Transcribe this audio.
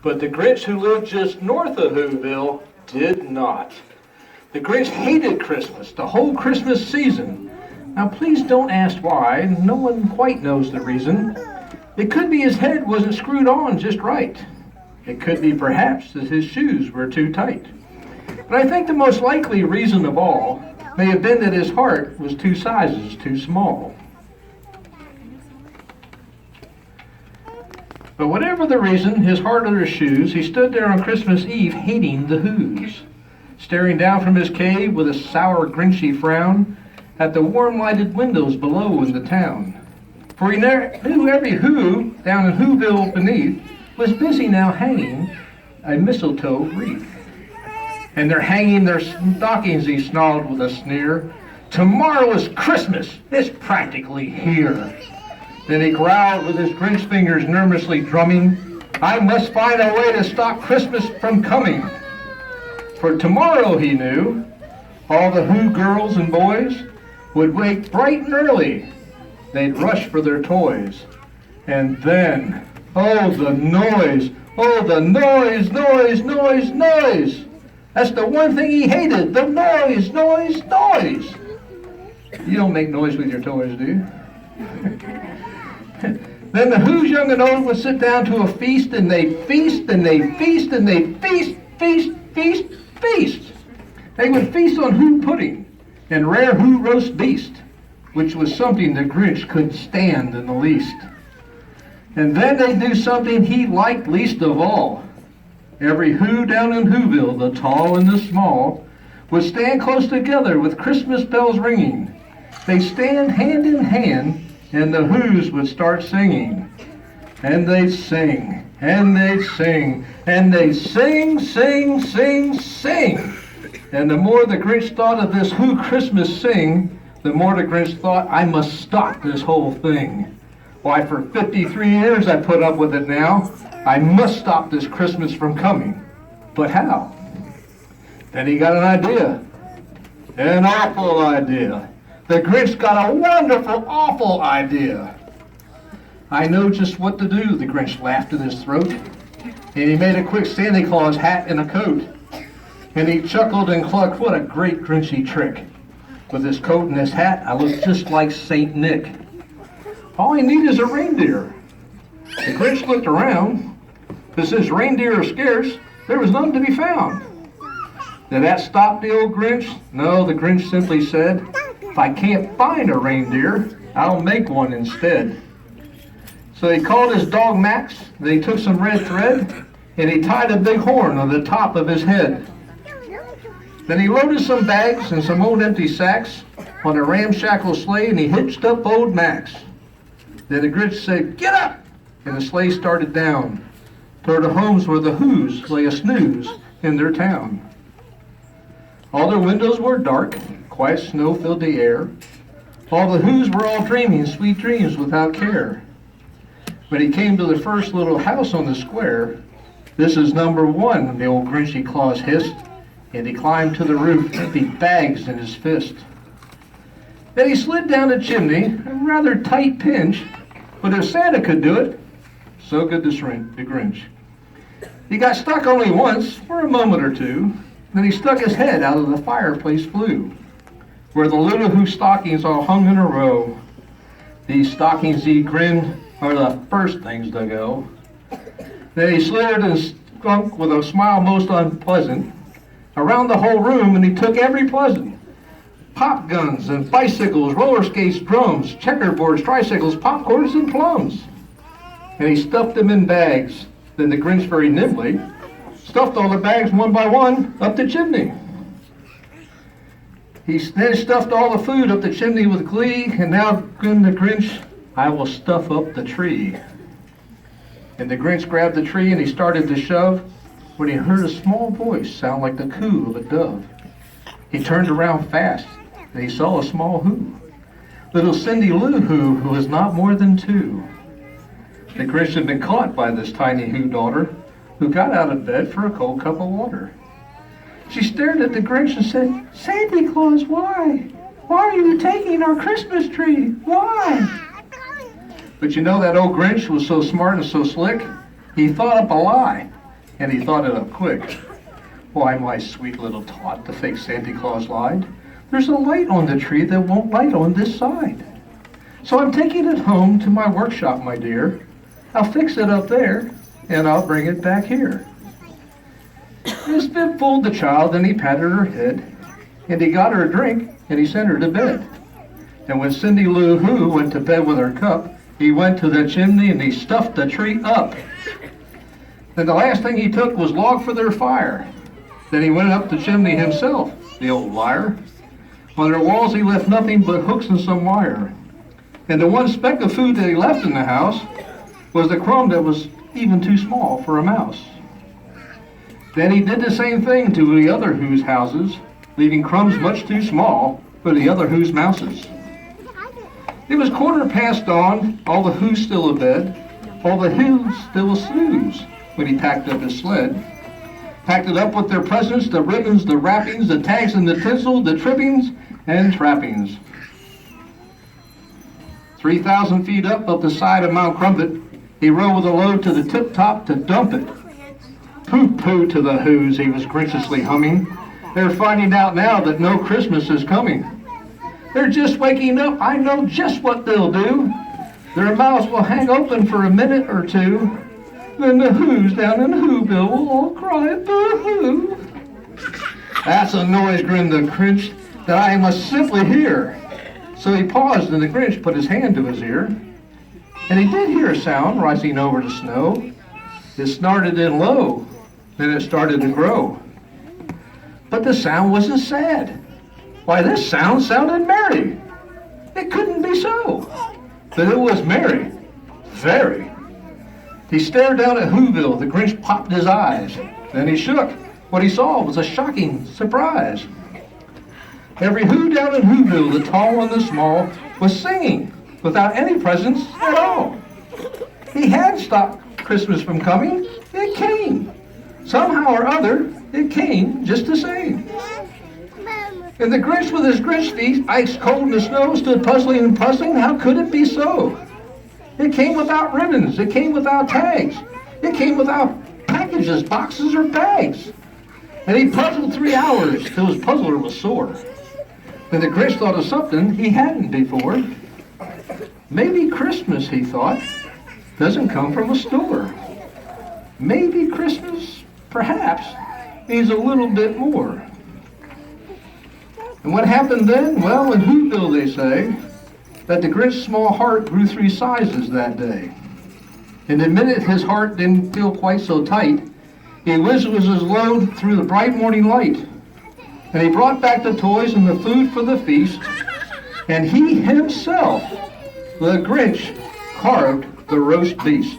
But the Grinch who lived just north of Whoville did not. The Grinch hated Christmas, the whole Christmas season. Now please don't ask why, no one quite knows the reason. It could be his head wasn't screwed on just right. It could be perhaps that his shoes were too tight. But I think the most likely reason of all may have been that his heart was 2 sizes too small. But whatever the reason, his heart or his shoes, he stood there on Christmas Eve hating the Whos, staring down from his cave with a sour, grinchy frown at the warm-lighted windows below in the town. For he knew every Who down in Whoville beneath was busy now hanging a mistletoe wreath. And they're hanging their stockings, he snarled with a sneer. Tomorrow is Christmas, it's practically here. Then he growled with his Grinch fingers nervously drumming, I must find a way to stop Christmas from coming. For tomorrow, he knew, all the Who girls and boys would wake bright and early. They'd rush for their toys. And then, oh the noise, noise. That's the one thing he hated, the noise. You don't make noise with your toys, do you? Then the Who's young and old would sit down to a feast, and they feast, and they feast, and they feast. They would feast on Who pudding and rare Who roast beast, which was something the Grinch couldn't stand in the least. And then they'd do something he liked least of all. Every Who down in Whoville, the tall and the small, would stand close together with Christmas bells ringing. They'd stand hand in hand, and the Whos would start singing. And they'd sing, and they'd sing, and they'd sing. And the more the Grinch thought of this Who Christmas sing, the more the Grinch thought, I must stop this whole thing. Why, for 53 years I put up with it now. I must stop this Christmas from coming. But how? Then he got an idea. An awful idea. The Grinch got a wonderful, awful idea. I know just what to do, the Grinch laughed in his throat. And he made a quick Santa Claus hat and a coat. And he chuckled and clucked, what a great Grinchy trick. With his coat and his hat, I look just like Saint Nick. All I need is a reindeer. The Grinch looked around, but since reindeer are scarce, there was none to be found. Did that stop the old Grinch? No, the Grinch simply said, if I can't find a reindeer, I'll make one instead. So he called his dog Max, then he took some red thread, and he tied a big horn on the top of his head. Then he loaded some bags and some old empty sacks on a ramshackle sleigh, and he hitched up old Max. Then the Grinch said, get up! And the sleigh started down toward the homes where the Whos lay a snooze in their town. All their windows were dark, quiet snow filled the air. All the Whos were all dreaming sweet dreams without care. When he came to the first little house on the square, this is number 1, the old Grinchy Claus hissed, and he climbed to the roof, empty bags in his fist. Then he slid down the chimney, a rather tight pinch, but if Santa could do it, so could the Grinch. He got stuck only once, for a moment or two, then he stuck his head out of the fireplace flue, where the little Who stockings all hung in a row. These stockings, he grinned, are the first things to go. Then he slithered and skunk with a smile most unpleasant around the whole room, and he took every pleasant. Pop guns and bicycles, roller skates, drums, checkerboards, tricycles, popcorns, and plums. And he stuffed them in bags. Then the Grinch very nimbly stuffed all the bags one by one up the chimney. He then stuffed all the food up the chimney with glee, and now grinned the Grinch, I will stuff up the tree. And the Grinch grabbed the tree and he started to shove when he heard a small voice sound like the coo of a dove. He turned around fast and he saw a small Who. Little Cindy Lou Who was not more than 2. The Grinch had been caught by this tiny Who daughter, who got out of bed for a cold cup of water. She stared at the Grinch and said, Santa Claus, why? Why are you taking our Christmas tree? Why? But you know that old Grinch was so smart and so slick, he thought up a lie. and he thought it up quick. Why, my sweet little tot, the fake Santa Claus lied. There's a light on the tree that won't light on this side. So I'm taking it home to my workshop, my dear. I'll fix it up there, and I'll bring it back here. Miss Viv fooled the child, and he patted her head, and he got her a drink, and he sent her to bed. And when Cindy Lou Who went to bed with her cup, he went to the chimney and he stuffed the tree up. Then the last thing he took was log for their fire. Then he went up the chimney himself, the old liar. On their walls he left nothing but hooks and some wire. And the one speck of food that he left in the house was the crumb that was even too small for a mouse. Then he did the same thing to the other Who's houses, leaving crumbs much too small for the other Who's mouses. It was 1:15 dawn, all the Who's still abed, all the Who's still snooze, when he packed up his sled. Packed it up with their presents, the ribbons, the wrappings, the tags and the tinsel, the trimmings and trappings. 3,000 feet up the side of Mount Crumpet, he rode with a load to the tip-top to dump it. Pooh-pooh to the Who's, he was grinchiously humming. They're finding out now that no Christmas is coming. They're just waking up, I know just what they'll do. Their mouths will hang open for a minute or two. Then the Who's down in Whoville will all cry, boo-hoo. That's a noise, grinned the Grinch, that I must simply hear. So he paused, and the Grinch put his hand to his ear. And he did hear a sound rising over the snow. It started in low, then it started to grow. But the sound wasn't sad. Why, this sound sounded merry. It couldn't be so. But it was merry. Very. He stared down at Whoville. The Grinch popped his eyes. Then he shook. What he saw was a shocking surprise. Every Who down in Whoville, the tall and the small, was singing without any presents at all. He hadn't stopped Christmas from coming. It came. Somehow or other, it came just the same. And the Grinch with his Grinch feet, ice cold in the snow, stood puzzling and puzzling. How could it be so? It came without ribbons. It came without tags. It came without packages, boxes, or bags. And he puzzled 3 hours till his puzzler was sore. Then the Grinch thought of something he hadn't before. Maybe Christmas, he thought, doesn't come from a store. Maybe Christmas, perhaps, means a little bit more. And what happened then? Well, in Whoville they say that the Grinch's small heart grew 3 sizes that day. And the minute his heart didn't feel quite so tight, he whistled his load through the bright morning light. And he brought back the toys and the food for the feast. And he himself, the Grinch, carved the roast beast.